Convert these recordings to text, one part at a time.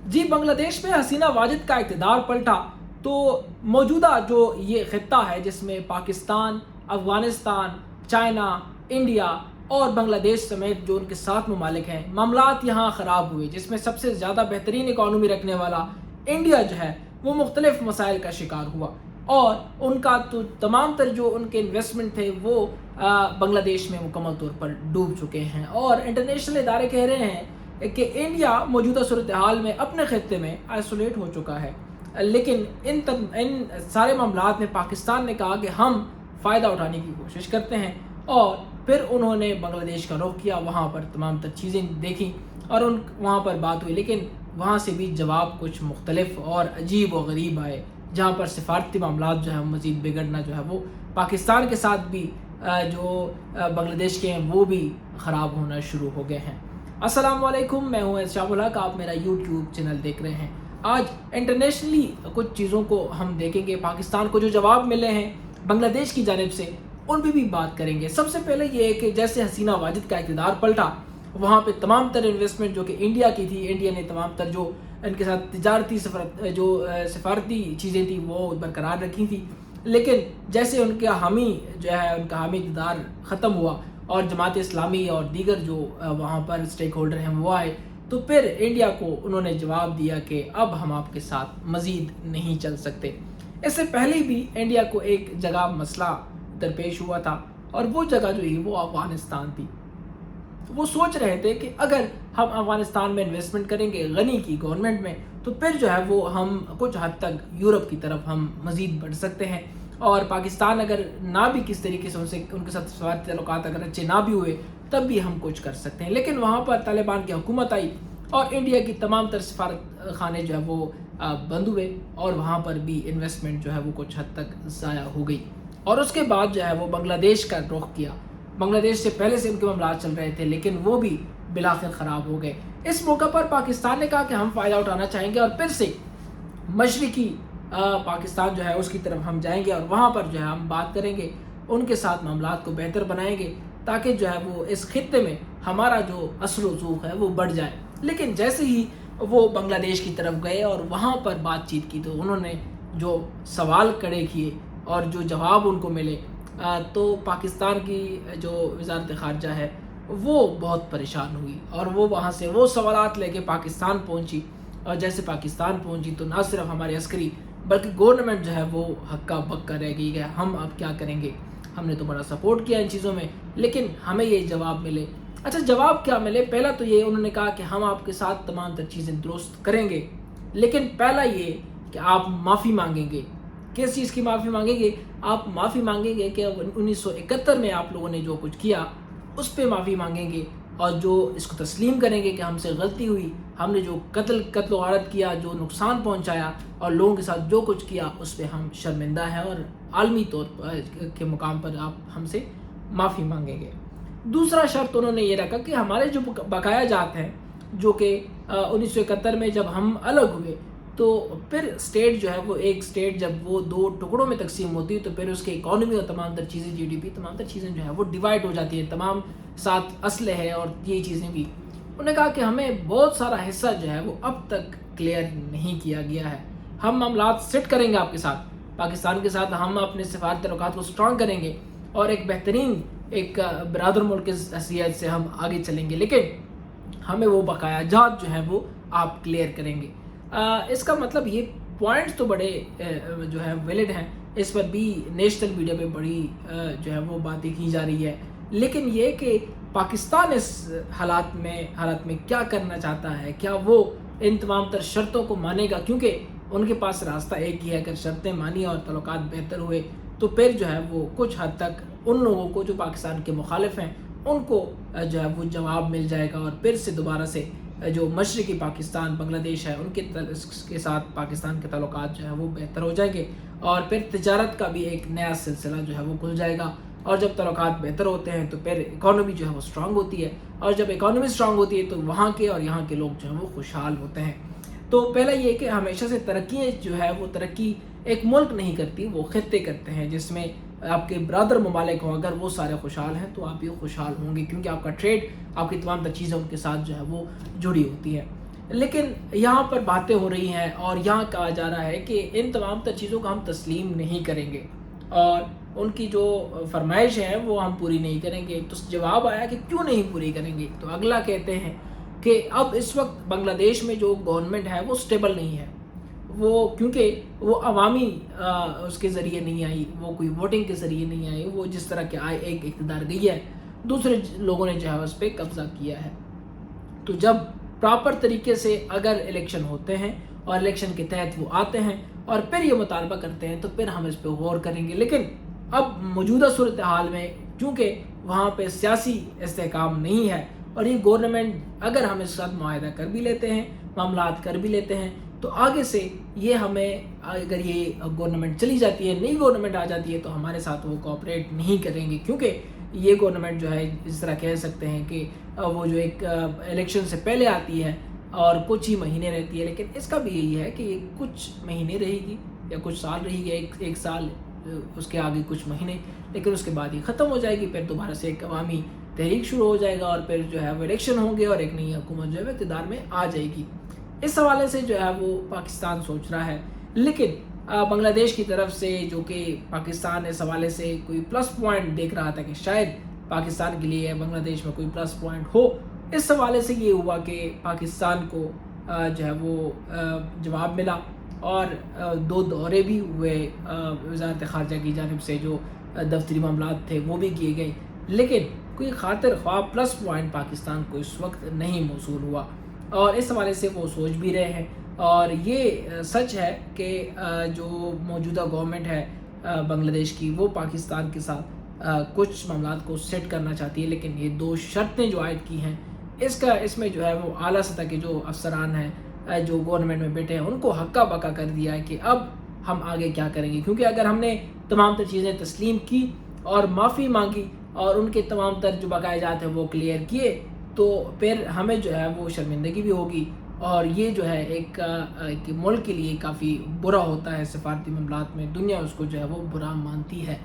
जी, बांग्लादेश में हसीना वाजिद का इक़्तिदार पलटा तो मौजूदा जो ये ख़ित्ता है जिसमें पाकिस्तान, अफ़गानिस्तान, चाइना, इंडिया और बांग्लादेश समेत जो उनके 7 ममालिक हैं, मामलात यहाँ ख़राब हुए, जिसमें सबसे ज़्यादा बेहतरीन इकॉनमी रखने वाला इंडिया जो है वो मुख्तलिफ़ मसाइल का शिकार हुआ और उनका तो तमाम तर जो उनके इन्वेस्टमेंट थे वो बांग्लादेश में मुकम्मल तौर पर डूब चुके हैं। और इंटरनेशनल इदारे कह रहे हैं कि इंडिया मौजूदा सूरत हाल में अपने खत्े में आइसोलेट हो चुका है, लेकिन इन सारे मामलात में पाकिस्तान ने कहा कि हम फ़ायदा उठाने की कोशिश करते हैं और फिर उन्होंने बांग्लादेश का रुख किया, वहाँ पर तमाम तर चीज़ें देखी और वहाँ पर बात हुई, लेकिन वहाँ से भी जवाब कुछ मुख्तलिफ और अजीब व गरीब आए, जहाँ पर सिफारती मामलात जो है मज़ीद बिगड़ना जो है वो पाकिस्तान के साथ भी जो बांग्लादेश के हैं वो भी ख़राब होना शुरू हो गए हैं। अस्सलाम वालेकुम, मैं हूँ शाहुल हक, आप मेरा यूट्यूब चैनल देख रहे हैं। आज इंटरनेशनली कुछ चीज़ों को हम देखेंगे, पाकिस्तान को जो जवाब मिले हैं बांग्लादेश की जानिब से उन पर भी बात करेंगे। सबसे पहले ये है कि जैसे हसीना वाजिद का इक़्तिदार पलटा, वहाँ पे तमाम तर इन्वेस्टमेंट जो कि इंडिया की थी, इंडिया ने तमाम तर जो इनके साथ तिजारती जो सफारती चीज़ें थी वो बरकरार रखी थी, लेकिन जैसे उनका हामी जो है उनका हामी इक़्तिदार ख़त्म हुआ और जमात इस्लामी और दीगर जो वहाँ पर स्टेक होल्डर हैं वो आए, तो फिर इंडिया को उन्होंने जवाब दिया कि अब हम आपके साथ मज़ीद नहीं चल सकते। इससे पहले भी इंडिया को एक जगह मसला दरपेश हुआ था और वो जगह जो है वो अफ़गानिस्तान थी। तो वो सोच रहे थे कि अगर हम अफ़गानिस्तान में इन्वेस्टमेंट करेंगे गनी की गवर्नमेंट में, तो फिर जो है वो हम कुछ हद तक यूरोप की तरफ हम मज़ीद बढ़ सकते हैं और पाकिस्तान अगर ना भी किस तरीके से उनके साथ सफारती ताल्लुकात अगर अच्छे ना भी हुए तब भी हम कुछ कर सकते हैं। लेकिन वहाँ पर तालिबान की हुकूमत आई और इंडिया की तमाम तर सफारत खाने जो है वो बंद हुए और वहाँ पर भी इन्वेस्टमेंट जो है वो कुछ हद तक ज़ाया हो गई और उसके बाद जो है वो बांग्लादेश का रुख किया। बांग्लादेश से पहले से उनके मामला चल रहे थे लेकिन वो भी बिलाखिर ख़राब हो गए। इस मौका पर पाकिस्तान ने कहा कि हम फ़ायदा उठाना चाहेंगे और फिर से मशरिकी पाकिस्तान जो है उसकी तरफ हम जाएंगे और वहाँ पर जो है हम बात करेंगे, उनके साथ मामलात को बेहतर बनाएंगे ताकि जो है वो इस खित्ते में हमारा जो असर वज़ूक़ है वो बढ़ जाए। लेकिन जैसे ही वो बांग्लादेश की तरफ गए और वहाँ पर बातचीत की तो उन्होंने जो सवाल खड़े किए और जो जवाब उनको मिले तो पाकिस्तान की जो वज़ारत ख़ारजा है वो बहुत परेशान हुई और वो वहाँ से वो सवालात लेके पाकिस्तान पहुँची और जैसे पाकिस्तान पहुँची तो ना सिर्फ हमारे अस्करी बल्कि गवर्नमेंट जो है वो हक्का बक्का रह गई है, हम अब क्या करेंगे, हमने तो बड़ा सपोर्ट किया इन चीज़ों में लेकिन हमें ये जवाब मिले। अच्छा, जवाब क्या मिले? पहला तो ये उन्होंने कहा कि हम आपके साथ तमाम तर चीज़ें दुरुस्त करेंगे, लेकिन पहला ये कि आप माफ़ी मांगेंगे। किस चीज़ की माफ़ी मांगेंगे? आप माफ़ी मांगेंगे कि 1971 में आप लोगों ने जो कुछ किया उस पर माफ़ी मांगेंगे और जो इसको तस्लीम करेंगे कि हमसे गलती हुई, हमने जो कत्ल गारत किया, जो नुकसान पहुंचाया और लोगों के साथ जो कुछ किया उस पर हम शर्मिंदा हैं और आलमी तौर पर के मुकाम पर आप हमसे माफ़ी मांगेंगे। दूसरा शर्त उन्होंने ये रखा कि हमारे जो बकाया जात हैं जो कि 1971 में जब हम अलग हुए तो फिर स्टेट जो है वो एक स्टेट जब वो 2 टुकड़ों में तकसीम होती है तो फिर उसके इकॉनमी और तमाम तर चीज़ें जीडीपी तमाम तर चीज़ें जो है वो डिवाइड हो जाती है, तमाम साथ असले है और ये चीज़ें भी। उन्होंने कहा कि हमें बहुत सारा हिस्सा जो है वो अब तक क्लियर नहीं किया गया है। हम मामलात सेट करेंगे आपके साथ, पाकिस्तान के साथ हम अपने सफारती ताल्लुकात को स्ट्रॉन्ग करेंगे और एक बेहतरीन एक बरादर मुल्क की हैसियत से हम आगे चलेंगे, लेकिन हमें वो बकाया जात जो है वो आप क्लियर करेंगे। इसका मतलब ये पॉइंट्स तो बड़े जो है वैलिड हैं, इस पर भी नेशनल मीडिया पे बड़ी जो है वो बातें की जा रही है, लेकिन ये कि पाकिस्तान इस हालात में क्या करना चाहता है, क्या वो इन तमाम तर शर्तों को मानेगा? क्योंकि उनके पास रास्ता एक ही है, अगर शर्तें मानी और तल्लुकात बेहतर हुए तो फिर जो है वो कुछ हद तक उन लोगों को जो पाकिस्तान के मुखालिफ हैं उनको जो है वो जवाब मिल जाएगा और फिर से दोबारा से जो मशरक़ी पाकिस्तान बांग्लादेश है उनके साथ पाकिस्तान के ताल्लुकात जो है वो बेहतर हो जाएंगे और फिर तिजारत का भी एक नया सिलसिला जो है वो खुल जाएगा और जब ताल्लुकात बेहतर होते हैं तो फिर इकॉनमी जो है वो स्ट्रांग होती है और जब इकॉनमी स्ट्रांग होती है तो वहाँ के और यहाँ के लोग जो हैं वो खुशहाल होते हैं। तो पहला ये कि हमेशा से तरक्की जो है वो तरक्की एक मुल्क नहीं करती, वो खित्ते करते हैं जिसमें आपके ब्रदर ममालिक हों, अगर वो सारे खुशहाल हैं तो आप भी खुशहाल होंगे क्योंकि आपका ट्रेड, आपकी तमाम चीज़ें उनके साथ जो है वो जुड़ी होती है। لیکن یہاں پر باتیں ہو رہی ہیں اور یہاں کہا جا رہا ہے کہ ان تمام تر چیزوں کو ہم تسلیم نہیں کریں گے اور ان کی جو فرمائش ہے وہ ہم پوری نہیں کریں گے. تو جواب آیا کہ کیوں نہیں پوری کریں گے. تو اگلا کہتے ہیں کہ اب اس وقت بنگلہ دیش میں جو گورنمنٹ ہے وہ سٹیبل نہیں ہے، وہ کیونکہ وہ عوامی اس کے ذریعے نہیں آئی، وہ کوئی ووٹنگ کے ذریعے نہیں آئی، وہ جس طرح کہ ایک اقتدار گئی ہے دوسرے لوگوں نے جو ہے اس پہ قبضہ کیا ہے. تو جب پراپر طریقے سے اگر الیکشن ہوتے ہیں اور الیکشن کے تحت وہ آتے ہیں اور پھر یہ مطالبہ کرتے ہیں تو پھر ہم اس پہ غور کریں گے. لیکن اب موجودہ صورتحال میں چونکہ وہاں پہ سیاسی استحکام نہیں ہے اور یہ گورنمنٹ اگر ہم اس ساتھ معاہدہ کر بھی لیتے ہیں، معاملات کر بھی لیتے ہیں، تو آگے سے یہ ہمیں اگر یہ گورنمنٹ چلی جاتی ہے، نئی گورنمنٹ آ جاتی ہے تو ہمارے ساتھ وہ کوآپریٹ نہیں کریں گے، کیونکہ یہ گورنمنٹ جو ہے اس طرح کہہ سکتے ہیں کہ وہ جو ایک الیکشن سے پہلے آتی ہے اور کچھ ہی مہینے رہتی ہے، لیکن اس کا بھی یہی ہے کہ یہ کچھ مہینے رہے گی یا کچھ سال رہے گی، ایک سال اس کے آگے کچھ مہینے، لیکن اس کے بعد یہ ختم ہو جائے گی. پھر دوبارہ سے ایک عوامی تحریک شروع ہو جائے گا اور پھر جو ہے وہ الیکشن ہوں گے اور ایک نئی حکومت جو ہے اقتدار میں آ جائے گی. اس حوالے سے جو ہے وہ پاکستان سوچ رہا ہے. لیکن بنگلہ دیش کی طرف سے جو کہ پاکستان اس حوالے سے کوئی پلس پوائنٹ دیکھ رہا تھا کہ شاید پاکستان کے لیے بنگلہ دیش میں کوئی پلس پوائنٹ ہو، اس حوالے سے یہ ہوا کہ پاکستان کو جو ہے وہ جواب ملا اور 2 دورے بھی ہوئے وزارت خارجہ کی جانب سے، جو دفتری معاملات تھے وہ بھی کیے گئے، لیکن کوئی خاطر خواہ پلس پوائنٹ پاکستان کو اس وقت نہیں موصول ہوا. اور اس حوالے سے وہ سوچ بھی رہے ہیں اور یہ سچ ہے کہ جو موجودہ گورنمنٹ ہے بنگلہ دیش کی، وہ پاکستان کے ساتھ کچھ معاملات کو سیٹ کرنا چاہتی ہے، لیکن یہ 2 شرطیں جو عائد کی ہیں اس میں جو ہے وہ اعلیٰ سطح کے جو افسران ہیں جو گورنمنٹ میں بیٹھے ہیں ان کو ہکا بکا کر دیا ہے کہ اب ہم آگے کیا کریں گے. کیونکہ اگر ہم نے تمام تر چیزیں تسلیم کی اور معافی مانگی اور ان کے تمام تر جو بقایا جات ہیں وہ کلیئر کیے تو پھر ہمیں جو ہے وہ شرمندگی بھی ہوگی اور یہ جو ہے ایک ملک کے لیے کافی برا ہوتا ہے. سفارتی معاملات میں دنیا اس کو جو ہے وہ برا مانتی ہے.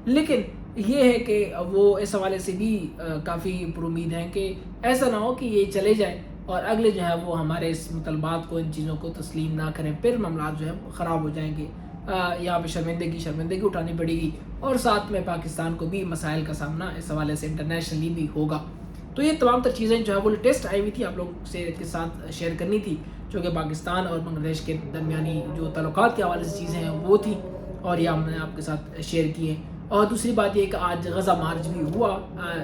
لیکن یہ ہے کہ وہ اس حوالے سے بھی کافی پر امید ہیں کہ ایسا نہ ہو کہ یہ چلے جائیں اور اگلے جو ہے وہ ہمارے اس مطالبات کو، ان چیزوں کو تسلیم نہ کریں، پھر معاملات جو ہے خراب ہو جائیں گے. یہاں پہ شرمندگی اٹھانی پڑے گی اور ساتھ میں پاکستان کو بھی مسائل کا سامنا اس حوالے سے انٹرنیشنلی بھی ہوگا. تو یہ تمام تر چیزیں جو ہے وہ لیٹسٹ آئی ہوئی تھی، آپ لوگ سے کے ساتھ شیئر کرنی تھی، جو کہ پاکستان اور بنگلہ دیش کے درمیانی جو تعلقات کے حوالے سے چیزیں ہیں وہ تھی اور یہ ہم نے آپ کے ساتھ شیئر کی ہیں. اور دوسری بات یہ کہ آج غزہ مارچ بھی ہوا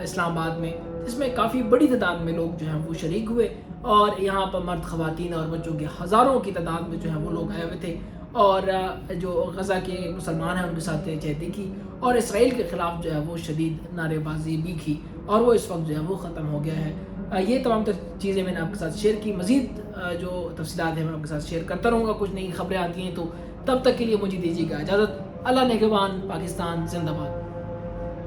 اسلام آباد میں، جس میں کافی بڑی تعداد میں لوگ جو ہیں وہ شریک ہوئے اور یہاں پر مرد، خواتین اور بچوں کے ہزاروں کی تعداد میں جو ہے وہ لوگ آئے ہوئے تھے اور جو غزہ کے مسلمان ہیں ان کے ساتھ یکجہتی کی اور اسرائیل کے خلاف جو ہے وہ شدید نعرے بازی بھی کی اور وہ اس وقت جو ہے وہ ختم ہو گیا ہے. یہ تمام تر چیزیں میں نے آپ کے ساتھ شیئر کی. مزید جو تفصیلات ہیں میں آپ کے ساتھ شیئر کرتا رہوں گا، کچھ نئی خبریں آتی ہیں تو تب تک کے لیے مجھے دیجیے گا اجازت. اللہ نگہبان. پاکستان زندہ باد.